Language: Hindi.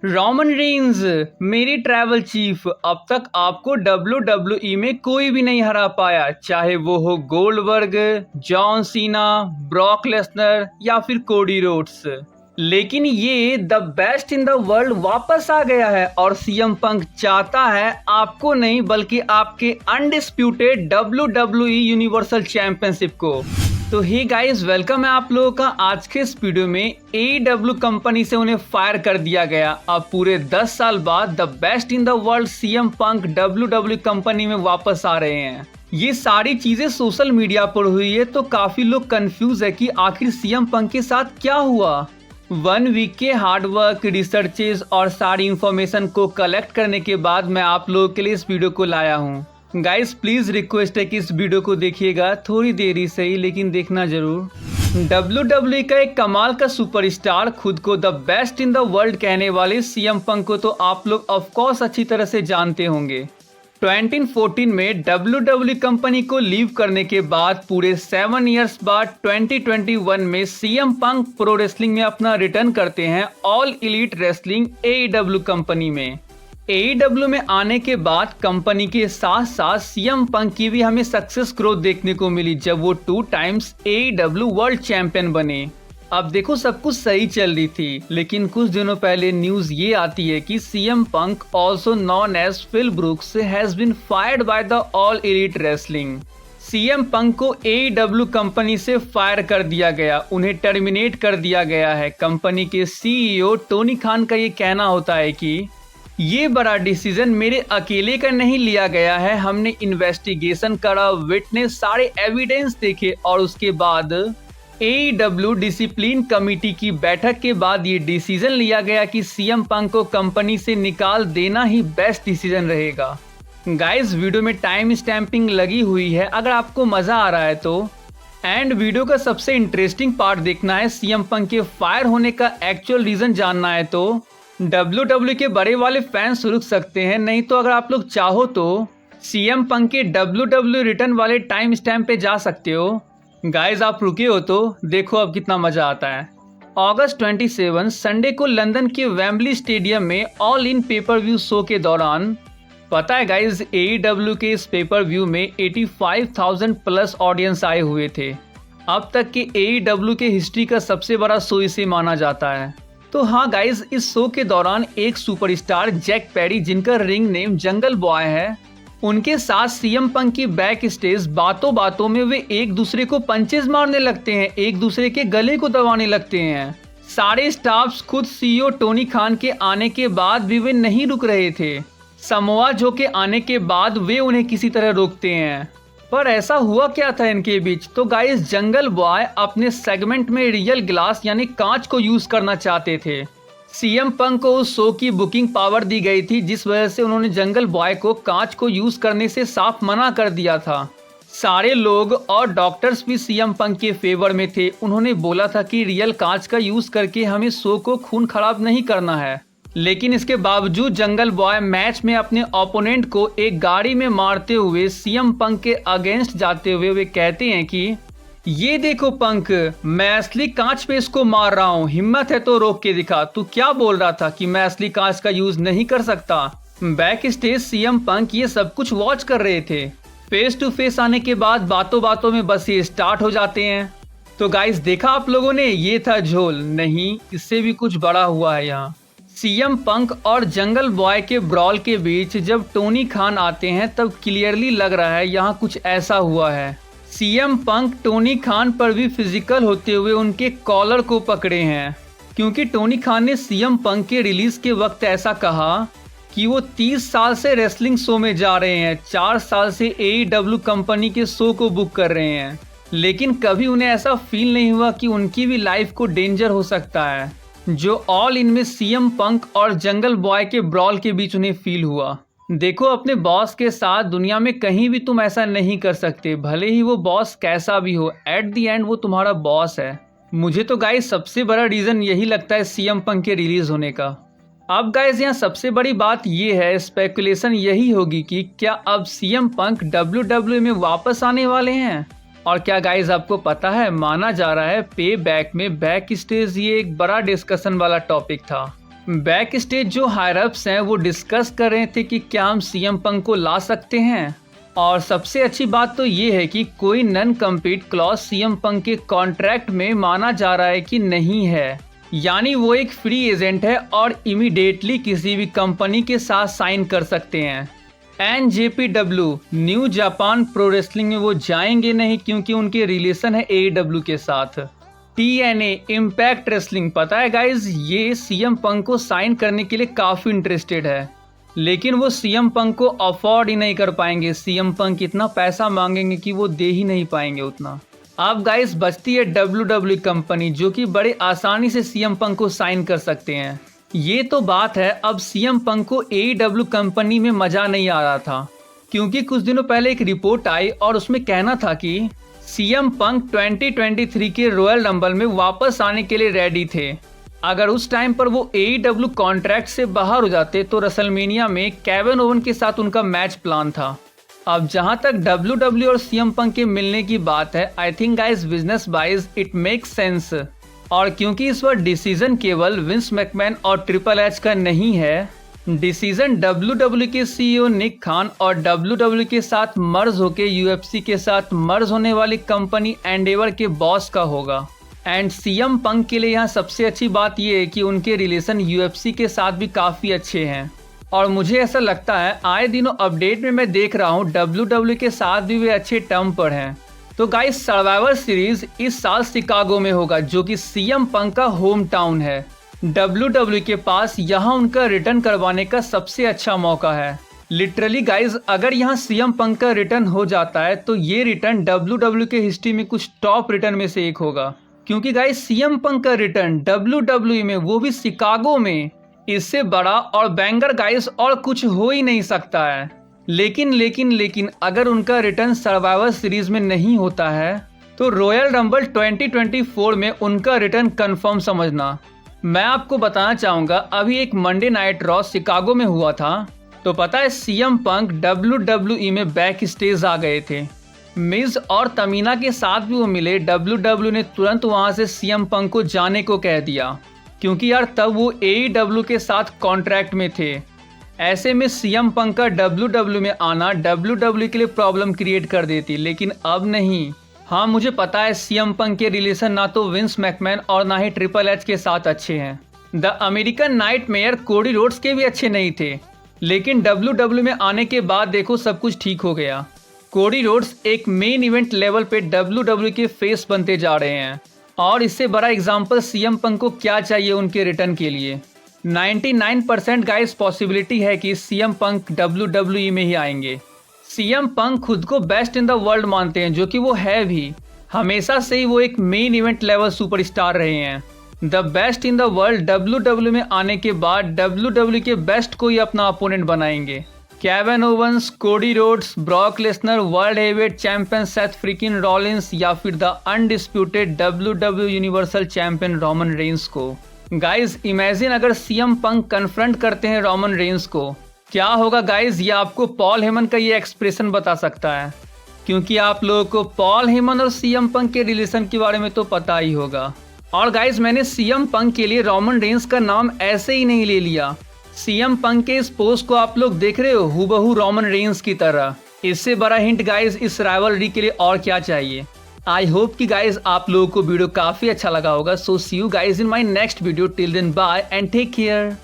रोमन रेंज, मेरी ट्रैवल चीफ, अब तक आपको WWE में कोई भी नहीं हरा पाया, चाहे वो हो Goldberg, John Cena, Brock Lesnar या फिर कोडी रोड्स। लेकिन ये the best in the world वापस आ गया है और सीएम पंक चाहता है आपको नहीं बल्कि आपके अनडिस्प्यूटेड WWE यूनिवर्सल चैंपियनशिप को। तो हे गाइस, वेलकम है आप लोगों का आज के इस वीडियो में। AEW कंपनी से उन्हें फायर कर दिया गया। अब पूरे 10 साल बाद the best in the world CM Punk WWE company में वापस आ रहे हैं। ये सारी चीजें सोशल मीडिया पर हुई है तो काफी लोग कंफ्यूज है कि आखिर सीएम पंक के साथ क्या हुआ। 1 वीक के हार्डवर्क, रिसर्चेज और सारी इंफॉर्मेशन को कलेक्ट करने के बाद मैं आप लोगों के लिए इस वीडियो को लाया हूँ। गाइस प्लीज रिक्वेस्ट है कि इस वीडियो को देखिएगा, थोड़ी देरी से ही लेकिन देखना जरूर। WWE का एक कमाल का सुपरस्टार, खुद को the best in the world कहने वाले सीएम पंक को तो आप लोग ऑफ कोर्स अच्छी तरह से जानते होंगे। 2014 में WWE कंपनी को लीव करने के बाद पूरे 7 इयर्स बाद 2021 में सीएम पंक प्रो रेसलिंग में अपना रिटर्न करते हैं all Elite wrestling AEW company में। AEW में आने के बाद कंपनी के साथ साथ सीएम पंक की भी हमें सक्सेस ग्रोथ देखने को मिली जब वो 2 टाइम्स AEW वर्ल्ड चैंपियन बने। अब देखो, सब कुछ सही चल रही थी, लेकिन कुछ दिनों पहले न्यूज ये आती है कि CM Punk, also known as Phil Brooks, has been fired by the All Elite Wrestling. CM Punk को AEW कंपनी से फायर कर दिया गया, उन्हें टर्मिनेट कर दिया गया है। कंपनी के CEO टोनी खान का ये कहना होता है कि ये बड़ा डिसीजन मेरे अकेले का नहीं लिया गया है, हमने इन्वेस्टिगेशन करा, विटनेस, सारे एविडेंस देखे और उसके बाद AEW डिसिप्लिन कमेटी की बैठक के बाद ये डिसीजन लिया गया कि सीएम पंक को कंपनी से निकाल देना ही बेस्ट डिसीजन रहेगा। गाइस, वीडियो में टाइम स्टैंपिंग लगी हुई है, अगर आपको मजा आ रहा है तो। एंड वीडियो का सबसे इंटरेस्टिंग पार्ट देखना है, सीएम पंक के फायर होने का एक्चुअल रीजन जानना है तो WWE के बड़े वाले फैंस रुक सकते हैं, नहीं तो अगर आप लोग चाहो तो सीएम पंक के WWE रिटर्न वाले टाइम स्टैम्प पे जा सकते हो। गाइज, आप रुके हो तो देखो अब कितना मजा आता है। अगस्त 27 संडे को लंदन के वेम्बली स्टेडियम में all in pay per view show के दौरान, पता है गाइज, AEW के इस पेपर व्यू में 85,000 प्लस ऑडियंस आए हुए थे। अब तक के AEW के हिस्ट्री का सबसे बड़ा शो इसे माना जाता है। तो हाँ गाइज, इस शो के दौरान एक सुपरस्टार जैक पेरी, जिनका रिंग नेम जंगल बॉय है, उनके साथ सीएम पंक की बैक स्टेज बातों बातों में वे एक दूसरे को पंचेस मारने लगते हैं, एक दूसरे के गले को दबाने लगते हैं। सारे स्टाफ्स, खुद CEO टोनी खान के आने के बाद भी वे नहीं रुक रहे थे। समोआ जो के आने के बाद वे उन्हें किसी तरह रोकते हैं। पर ऐसा हुआ क्या था इनके बीच? तो गाइस, जंगल बॉय अपने सेगमेंट में रियल ग्लास यानी कांच को यूज करना चाहते थे। सीएम पंक को उस शो की बुकिंग पावर दी गई थी, जिस वजह से उन्होंने जंगल बॉय को कांच को यूज करने से साफ मना कर दिया था। सारे लोग और डॉक्टर्स भी सीएम पंक के फेवर में थे। उन्होंने बोला था कि रियल कांच का यूज करके हमें शो को खून खराब नहीं करना है। लेकिन इसके बावजूद जंगल बॉय मैच में अपने ओपोनेंट को एक गाड़ी में मारते हुए सीएम पंक के अगेंस्ट जाते हुए वे कहते हैं कि ये देखो पंक, मैं असली कांच पे इसको मार रहा हूँ, हिम्मत है तो रोक के दिखा। तू क्या बोल रहा था कि मैं असली कांच का यूज नहीं कर सकता? बैक स्टेज सीएम पंक ये सब कुछ वॉच कर रहे थे। फेस टू फेस आने के बाद बातों बातों में बस ये स्टार्ट हो जाते हैं। तो गाइस, देखा आप लोगों ने, ये था झोल, नहीं इससे भी कुछ बड़ा हुआ है यहाँ। सीएम पंक और जंगल बॉय के ब्रॉल के बीच जब टोनी खान आते हैं तब क्लियरली लग रहा है यहाँ कुछ ऐसा हुआ है। सीएम पंक टोनी खान पर भी फिजिकल होते हुए उनके कॉलर को पकड़े हैं, क्योंकि टोनी खान ने सीएम पंक के रिलीज के वक्त ऐसा कहा कि वो 30 साल से रेसलिंग शो में जा रहे हैं, 4 साल से AEW कंपनी के शो को बुक कर रहे हैं, लेकिन कभी उन्हें ऐसा फील नहीं हुआ कि उनकी भी लाइफ को डेंजर हो सकता है, जो ऑल इन में सीएम पंक और जंगल बॉय के ब्रॉल के बीच उन्हें फील हुआ। देखो, अपने बॉस के साथ दुनिया में कहीं भी तुम ऐसा नहीं कर सकते, भले ही वो बॉस कैसा भी हो, एट द एंड वो तुम्हारा बॉस है। मुझे तो गाइस सबसे बड़ा रीजन यही लगता है सीएम पंक के रिलीज होने का। अब गाइस, यहाँ सबसे बड़ी बात ये है, स्पेकुलेशन यही होगी कि क्या अब सीएम पंक WWE में वापस आने वाले हैं। और क्या गाइज आपको पता है, माना जा रहा है पे बैक में बैक स्टेज ये एक बड़ा डिस्कशन वाला टॉपिक था। बैक स्टेज जो हायरअप्स हैं वो डिस्कस कर रहे थे कि क्या हम सीएम पंक को ला सकते हैं। और सबसे अच्छी बात तो ये है कि कोई non compete clause CM Punk के कॉन्ट्रैक्ट में माना जा रहा है कि नहीं है, यानी वो एक फ्री एजेंट है और इमीडिएटली किसी भी कंपनी के साथ साइन कर सकते हैं। NJPW new Japan pro wrestling में वो जाएंगे नहीं क्योंकि उनके रिलेशन है AEW के साथ। TNA इम्पैक्ट रेसलिंग, पता है गाइज, ये सीएम पंक को साइन करने के लिए काफ़ी इंटरेस्टेड है, लेकिन वो सीएम पंक को अफोर्ड ही नहीं कर पाएंगे। सीएम पंक इतना पैसा मांगेंगे कि वो दे ही नहीं पाएंगे उतना। अब गाइस बचती है WWE कंपनी, जो कि बड़े आसानी से सीएम पंक को साइन कर सकते हैं। ये तो बात है, अब सीएम पंक को AEW कंपनी में मजा नहीं आ रहा था, क्योंकि कुछ दिनों पहले एक रिपोर्ट आई और उसमें कहना था कि सीएम पंक 2023 के रॉयल रंबल में वापस आने के लिए रेडी थे। अगर उस टाइम पर वो AEW कॉन्ट्रैक्ट से बाहर हो जाते तो रेसलमेनिया में केविन ओवन के साथ उनका मैच प्लान था। अब जहां तक WWE और सीएम पंक के मिलने की बात है, I think guys business wise it makes sense. और क्योंकि इस बार डिसीजन केवल विंस मैकमैन और ट्रिपल एच का नहीं है, डिसीजन WWE के CEO निक खान और WWE के साथ मर्ज होकर UFC के साथ मर्ज होने वाली कंपनी एंडेवर के बॉस का होगा। एंड सीएम पंक के लिए यहाँ सबसे अच्छी बात यह है कि उनके रिलेशन UFC के साथ भी काफ़ी अच्छे हैं। और मुझे ऐसा लगता है आए दिनों अपडेट में मैं देख रहा हूँ WWE के साथ भी वे अच्छे टर्म पर हैं। तो गाइस सर्वाइवर सीरीज इस साल शिकागो में होगा, जो कि सीएम पंक का होम टाउन है। WWE के पास यहाँ उनका रिटर्न करवाने का सबसे अच्छा मौका है। लिटरली गाइज, अगर यहाँ सीएम पंक का रिटर्न हो जाता है तो ये रिटर्न WWE के हिस्ट्री में कुछ टॉप रिटर्न में से एक होगा, क्योंकि गाइज सीएम पंक का रिटर्न WWE में, वो भी शिकागो में, इससे बड़ा और बैंगर गाइस और कुछ हो ही नहीं सकता है। लेकिन अगर उनका रिटर्न सर्वाइवर सीरीज में नहीं होता है तो रॉयल रंबल 2024 में उनका रिटर्न कंफर्म समझना। मैं आपको बताना चाहूँगा, अभी एक मंडे नाइट रॉ शिकागो में हुआ था, तो पता है सीएम पंक WWE में बैक स्टेज आ गए थे। मिज और तमीना के साथ भी वो मिले। WWE ने तुरंत वहाँ से सीएम पंक को जाने को कह दिया, क्योंकि यार तब वो AEW के साथ कॉन्ट्रैक्ट में थे। ऐसे में सीएम पंक का WWE में आना WWE के लिए प्रॉब्लम क्रिएट कर देती, लेकिन अब नहीं। हाँ, मुझे पता है सीएम पंक के रिलेशन ना तो विंस मैकमैन और ना ही ट्रिपल एच के साथ अच्छे हैं। The American nightmare Cody Rhodes के भी अच्छे नहीं थे, लेकिन WWE में आने के बाद देखो सब कुछ ठीक हो गया। कोडी रोड्स एक मेन इवेंट लेवल पे WWE के फेस बनते जा रहे हैं, और इससे बड़ा एग्जाम्पल सीएम पंक को क्या चाहिए उनके रिटर्न के लिए। 99% गाइस पॉसिबिलिटी है कि सीएम पंक WWE में ही आएंगे। सीएम पंक खुद को बेस्ट इन द वर्ल्ड मानते हैं, जो कि वो है भी। हमेशा से ही वो एक मेन इवेंट लेवल सुपरस्टार रहे हैं। The best in the world WWE में आने के बाद WWE के बेस्ट को ही अपना अपोनेंट बनाएंगे। Kevin Owens, Cody Rhodes, Brock Lesnar, world heavyweight champion Seth freakin Rollins, या फिर the undisputed WWE universal champion Roman Reigns को। गाइज इमेजिन अगर सीएम पंक कन्फ्रंट करते हैं रोमन रेंस को, क्या होगा गाइज? ये आपको पॉल हेमन का ये एक्सप्रेशन बता सकता है, क्योंकि आप लोगों को पॉल हेमन और सीएम पंक के रिलेशन के बारे में तो पता ही होगा। और गाइज मैंने सीएम पंक के लिए रोमन रेंस का नाम ऐसे ही नहीं ले लिया। सीएम पंक के इस पोस्ट को आप लोग देख रहे हो, हूबहू रोमन रेंस की तरह। इससे बड़ा हिंट गाइज इस राइवलरी के लिए और क्या चाहिए। आई होप कि गाइज आप लोगों को वीडियो काफी अच्छा लगा होगा। So see you guys in my next video. Till then bye and take care.